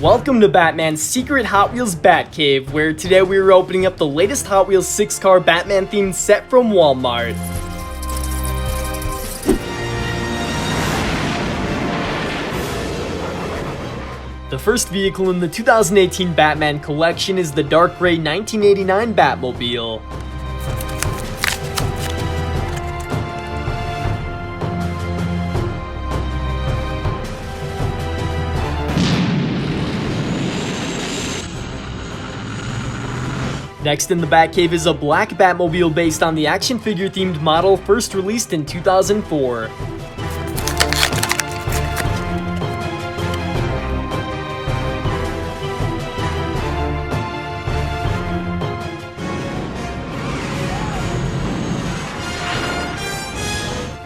Welcome to Batman's secret Hot Wheels Batcave, where today we are opening up the latest Hot Wheels 6-car Batman themed set from Walmart. The first vehicle in the 2018 Batman collection is the dark gray 1989 Batmobile. Next in the Batcave is a black Batmobile based on the action figure themed model first released in 2004.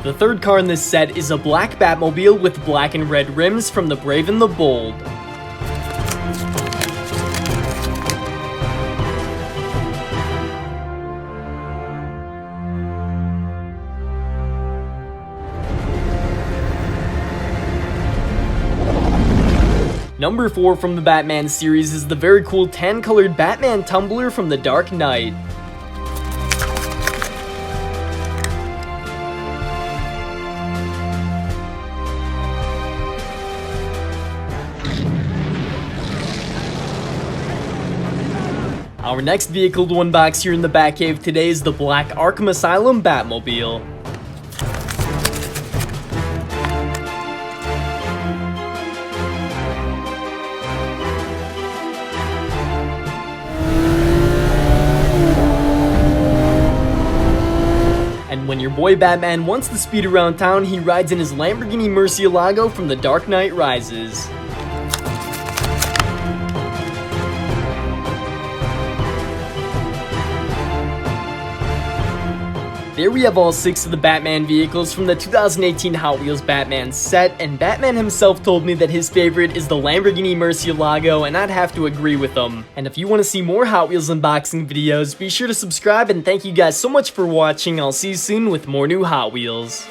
The third car in this set is a black Batmobile with black and red rims from the Brave and the Bold. Number 4 from the Batman series is the very cool tan-colored Batman tumbler from The Dark Knight. Our next vehicle to unbox here in the Batcave today is the black Arkham Asylum Batmobile. And when your boy Batman wants to speed around town, he rides in his Lamborghini Murcielago from The Dark Knight Rises. There we have all 6 of the Batman vehicles from the 2018 Hot Wheels Batman set, and Batman himself told me that his favorite is the Lamborghini Murcielago, and I'd have to agree with him. And if you want to see more Hot Wheels unboxing videos, be sure to subscribe, and thank you guys so much for watching. I'll see you soon with more new Hot Wheels.